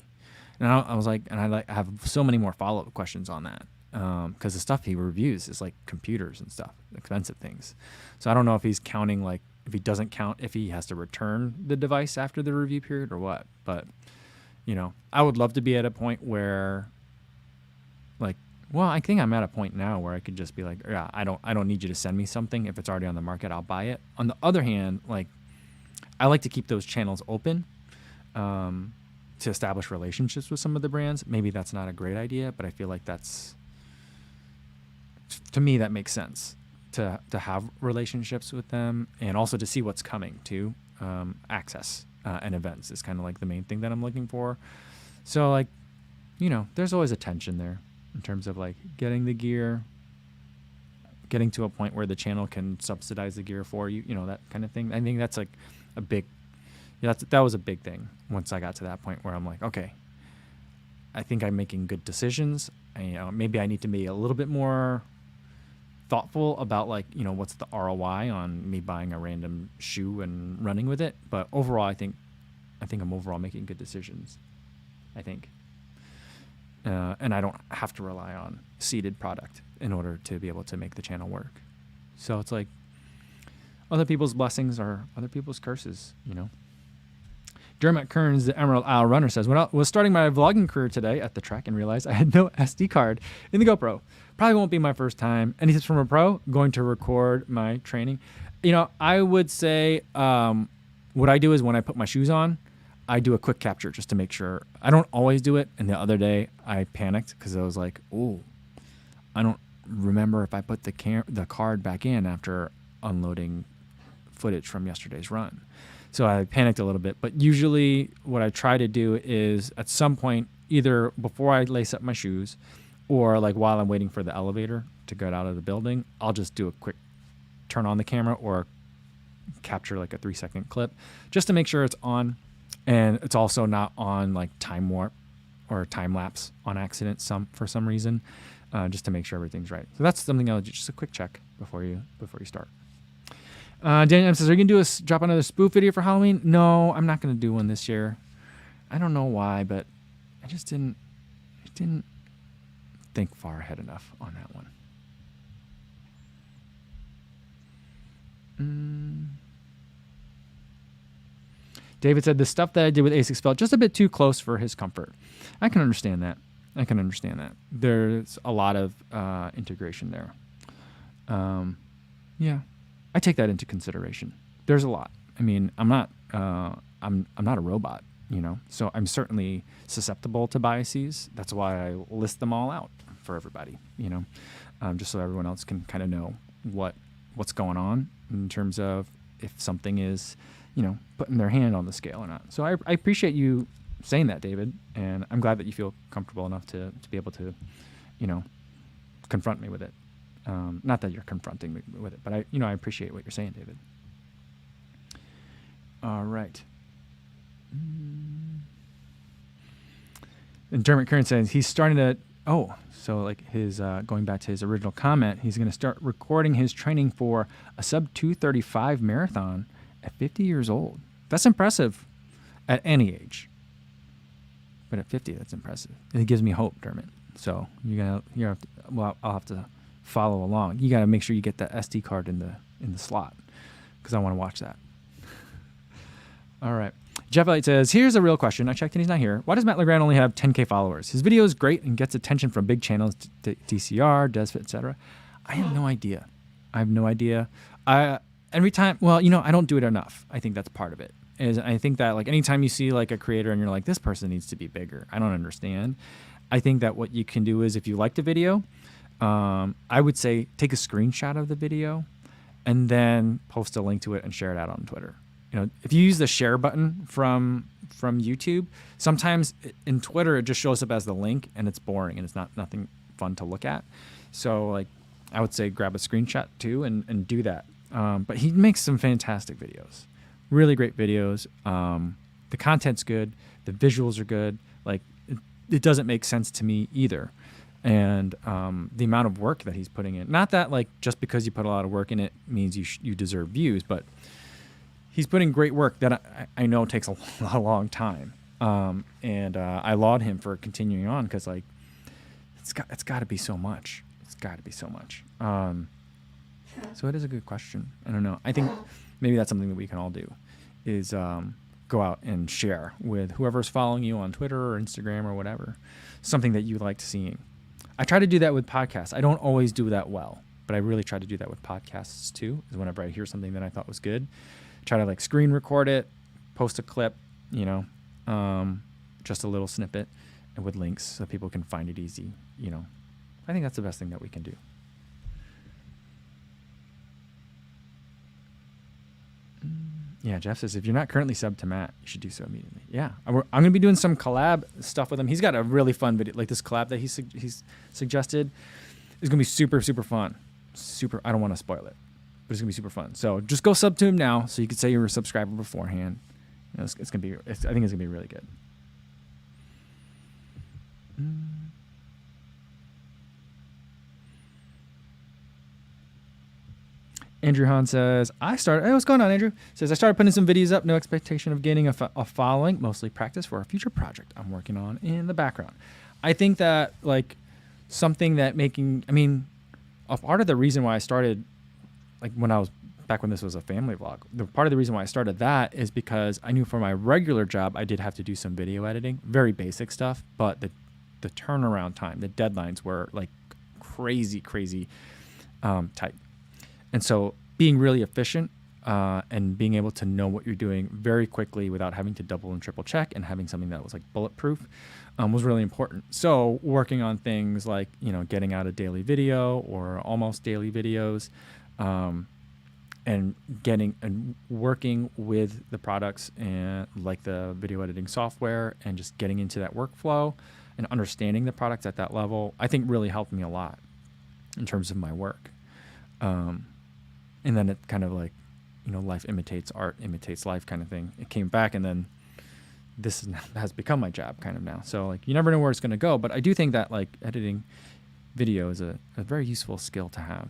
And I was like, I have so many more follow-up questions on that. Because the stuff he reviews is like computers and stuff, expensive things. So I don't know if he's counting, like, if he doesn't count, if he has to return the device after the review period or what. But, I would love to be at a point where, like, well, I think I'm at a point now where I could just be like, yeah, I don't need you to send me something. If it's already on the market, I'll buy it. On the other hand, like, I like to keep those channels open to establish relationships with some of the brands. Maybe that's not a great idea, but I feel like to me, that makes sense to have relationships with them and also to see what's coming too. Access and events is kind of like the main thing that I'm looking for. So, like, there's always a tension there in terms of like getting the gear, getting to a point where the channel can subsidize the gear for you, that kind of thing. I think that's like a big, that was a big thing once I got to that point where I'm like, okay, I think I'm making good decisions. Maybe I need to be a little bit more thoughtful about, like, what's the ROI on me buying a random shoe and running with it. But overall, I think I'm overall making good decisions. I think. And I don't have to rely on seeded product in order to be able to make the channel work. So it's like other people's blessings are other people's curses, Dermot Kearns, the Emerald Isle Runner, says, when I was starting my vlogging career today at the track and realized I had no SD card in the GoPro. Probably won't be my first time. Any tips from a pro? Going to record my training. I would say what I do is when I put my shoes on, I do a quick capture just to make sure. I don't always do it. And the other day I panicked because I was like, oh, I don't remember if I put the card back in after unloading footage from yesterday's run. So I panicked a little bit. But usually what I try to do is at some point, either before I lace up my shoes or like while I'm waiting for the elevator to get out of the building, I'll just do a quick turn on the camera or capture like a 3-second clip just to make sure it's on. And it's also not on like time warp or time lapse on accident for some reason, just to make sure everything's right. So that's something I'll do, just a quick check before you start. Daniel M says, are you going to drop another spoof video for Halloween? No, I'm not going to do one this year. I don't know why, but I just didn't think far ahead enough on that one. David said, the stuff that I did with ASICS felt just a bit too close for his comfort. I can understand that. There's a lot of integration there. Yeah. I take that into consideration. There's a lot. I mean, I'm not a robot, so I'm certainly susceptible to biases. That's why I list them all out for everybody, just so everyone else can kind of know what's going on in terms of if something is, putting their hand on the scale or not. So I appreciate you saying that, David, and I'm glad that you feel comfortable enough to be able to, confront me with it. Not that you're confronting me with it, but I appreciate what you're saying, David. All right. And Dermot Curran says he's starting to, so like his, going back to his original comment, he's going to start recording his training for a sub 2:35 marathon at 50 years old. That's impressive at any age. But at 50, that's impressive. It gives me hope, Dermot. So I'll have to follow along. You got to make sure you get that SD card in the slot because I want to watch that. All right. Jeff Elliott says, here's a real question. I checked and he's not here. Why does Matt Legrand only have 10K followers? His video is great and gets attention from big channels, DCR, Desfit, etc. I have no idea. Every time, well, I don't do it enough. I think that's part of it. I think that like anytime you see like a creator and you're like, this person needs to be bigger, I don't understand. I think that what you can do is if you liked a video, I would say take a screenshot of the video and then post a link to it and share it out on Twitter. If you use the share button from YouTube, sometimes in Twitter it just shows up as the link and it's boring and it's nothing fun to look at. So like I would say grab a screenshot too and do that. But he makes some fantastic videos, really great videos. The content's good, the visuals are good. Like it doesn't make sense to me either. And the amount of work that he's putting in, not that like just because you put a lot of work in it means you deserve views, but he's putting great work that I know takes a long time. And I laud him for continuing on because like it's got to be so much. It's got to be so much. So it is a good question. I don't know. I think maybe that's something that we can all do is go out and share with whoever's following you on Twitter or Instagram or whatever, something that you liked seeing. I try to do that with podcasts. I don't always do that well, but I really try to do that with podcasts too, is whenever I hear something that I thought was good, try to like screen record it, post a clip, just a little snippet and with links so people can find it easy. I think that's the best thing that we can do. Yeah, Jeff says, if you're not currently subbed to Matt, you should do so immediately. Yeah, I'm going to be doing some collab stuff with him. He's got a really fun video, like this collab that he's suggested is going to be super, super fun. I don't want to spoil it, but it's going to be super fun. So just go sub to him now so you could say you were a subscriber beforehand. It's going to be, I think it's going to be really good. Andrew Hahn says, hey, what's going on, Andrew? Says, I started putting some videos up, no expectation of gaining a following, mostly practice for a future project I'm working on in the background. I think that, like, something that a part of the reason why I started, like, back when this was a family vlog, part of the reason why I started that is because I knew for my regular job, I did have to do some video editing, very basic stuff, but the turnaround time, the deadlines were, like, crazy tight. And so being really efficient and being able to know what you're doing very quickly without having to double and triple check and having something that was like bulletproof was really important. So working on things like, getting out a daily video or almost daily videos and working with the products and like the video editing software and just getting into that workflow and understanding the products at that level, I think really helped me a lot in terms of my work. And then it kind of like, life imitates art, imitates life kind of thing. It came back and then this has become my job kind of now. So like, you never know where it's going to go, but I do think that like editing video is a very useful skill to have.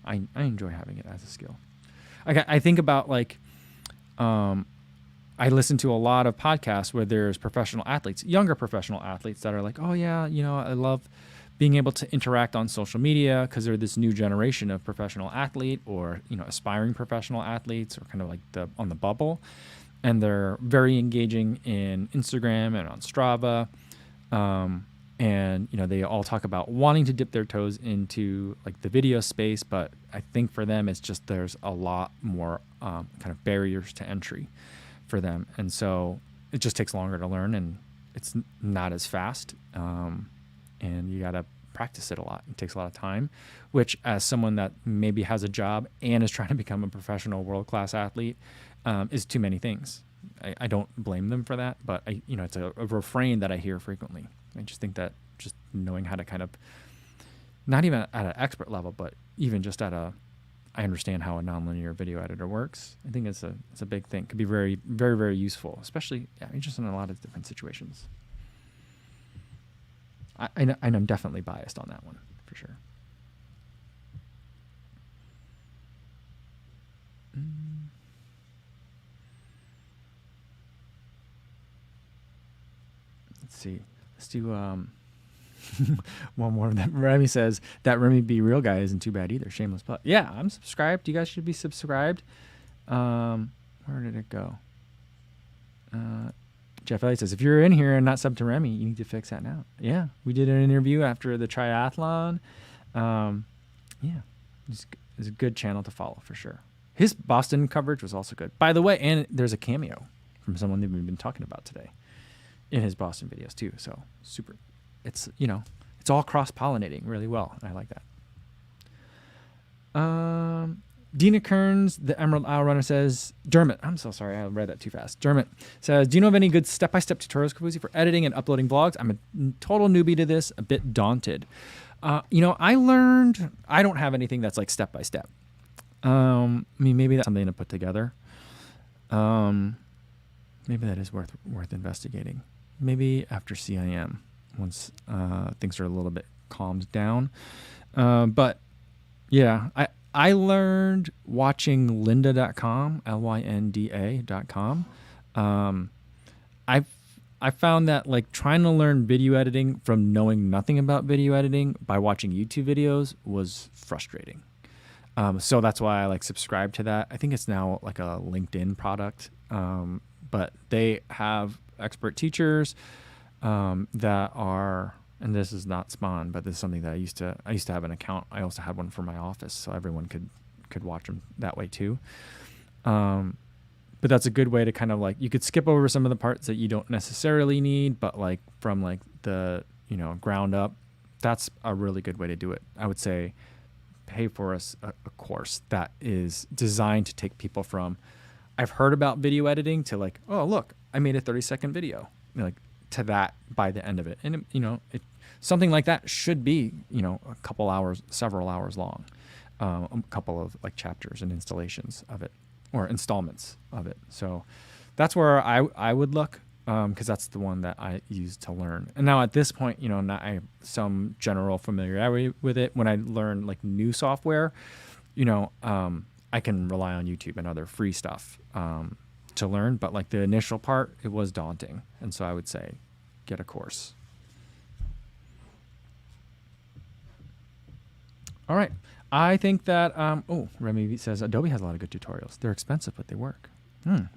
I enjoy having it as a skill. I think about like, I listen to a lot of podcasts where there's professional athletes, younger professional athletes that are like, oh yeah, I love being able to interact on social media because they're this new generation of professional athlete or, aspiring professional athletes or kind of like on the bubble. And they're very engaging in Instagram and on Strava. And, they all talk about wanting to dip their toes into like the video space. But I think for them, it's just there's a lot more kind of barriers to entry for them. And so it just takes longer to learn and it's not as fast. And you got to practice it a lot. It takes a lot of time, which as someone that maybe has a job and is trying to become a professional world-class athlete is too many things. I don't blame them for that, but it's a refrain that I hear frequently. I just think that just knowing how to kind of, not even at an expert level, but even just I understand how a nonlinear video editor works. I think it's a big thing. It could be very, very, very useful, especially just in a lot of different situations. I'm definitely biased on that one, for sure. Let's see. Let's do one more of them. Remy says, that Remy Be Real guy isn't too bad either. Shameless plug. Yeah, I'm subscribed. You guys should be subscribed. Where did it go? Jeff Elliott says, if you're in here and not subbed to Remy, you need to fix that now. Yeah, we did an interview after the triathlon. Yeah, it's a good channel to follow for sure. His Boston coverage was also good. By the way, and there's a cameo from someone that we've been talking about today in his Boston videos too. So super. It's, you know, it's all cross-pollinating really well. I like that. Dina Kearns, the Emerald Isle Runner, says, Dermot, I'm so sorry, I read that too fast. Dermot says, do you know of any good step-by-step tutorials, Kabuzi, for editing and uploading vlogs? I'm a total newbie to this, a bit daunted. You know, I don't have anything that's like step-by-step. I mean, maybe that's something to put together. Maybe that is worth investigating. Maybe after CIM, once things are a little bit calmed down. But yeah, I learned watching lynda.com, lynda.com. I found that like trying to learn video editing from knowing nothing about video editing by watching YouTube videos was frustrating. So that's why I like subscribe to that. I think it's now like a LinkedIn product, but they have expert teachers that are, and this is not Spawn, but this is something that I used to have an account. I also had one for my office, so everyone could watch them that way too. But that's a good way to kind of like, you could skip over some of the parts that you don't necessarily need, but like from like the, you know, ground up, that's a really good way to do it. I would say pay for a course that is designed to take people from, I've heard about video editing, to like, oh, look, I made a 30-second video, you know, like to that by the end of it. And, you know, something like that should be, you know, a couple hours, several hours long, a couple of like chapters and installations of it, or installments of it. So that's where I would look, because that's the one that I use to learn. And now at this point, you know, I have some general familiarity with it. When I learn like new software, you know, I can rely on YouTube and other free stuff to learn. But like the initial part, it was daunting. And so I would say get a course. All right. I think that, Remy says Adobe has a lot of good tutorials. They're expensive, but they work.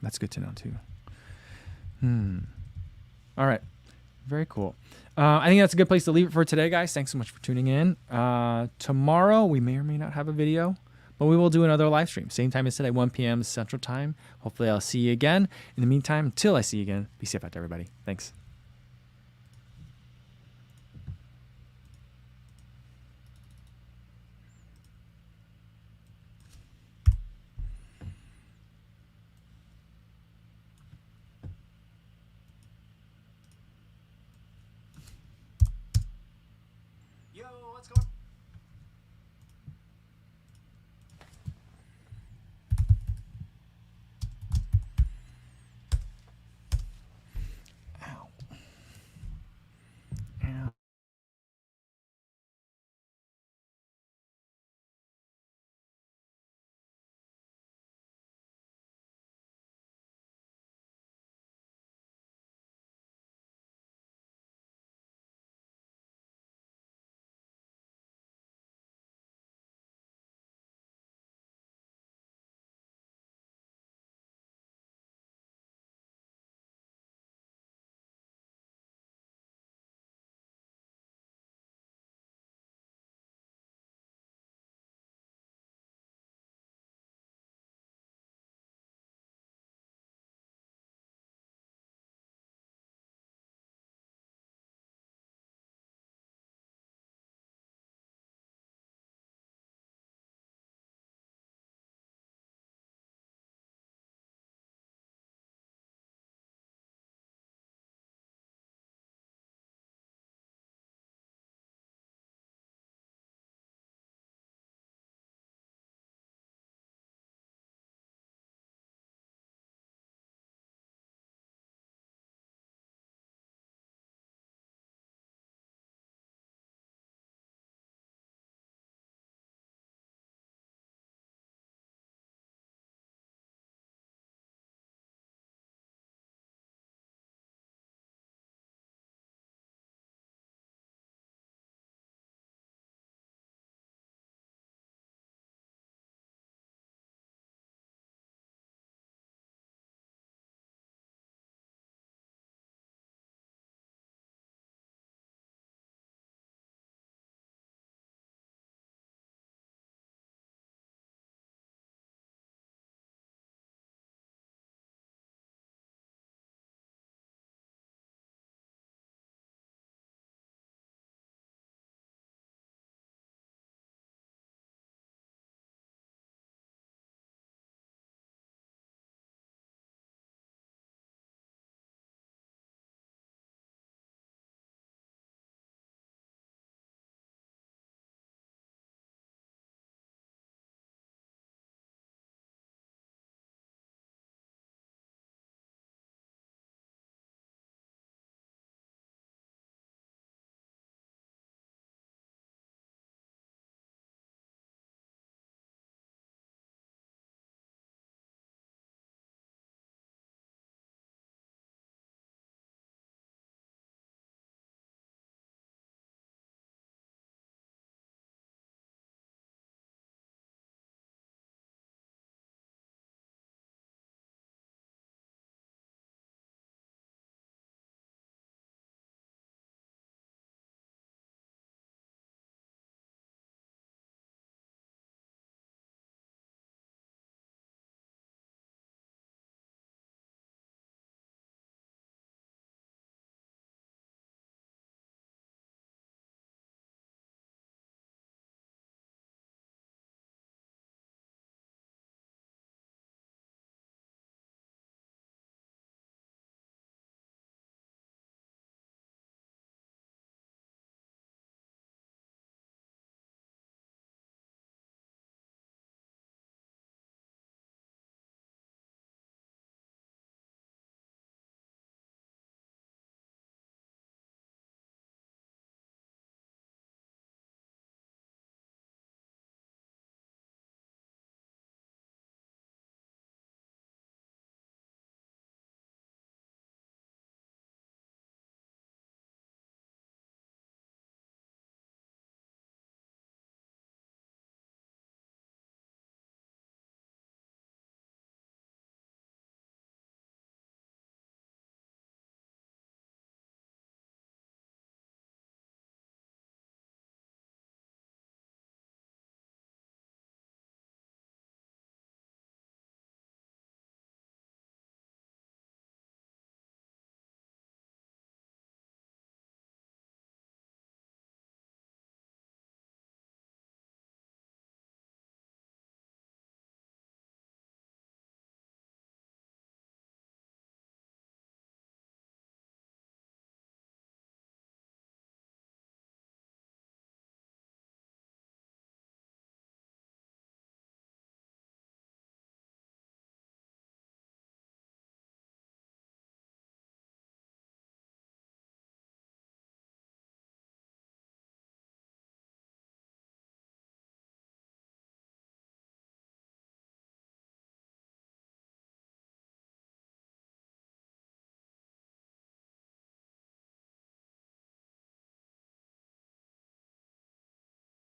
That's good to know too. All right. Very cool. I think that's a good place to leave it for today, guys. Thanks so much for tuning in. Tomorrow, we may or may not have a video, but we will do another live stream. Same time as today, 1 p.m. Central Time. Hopefully I'll see you again. In the meantime, until I see you again, be safe out there, everybody. Thanks.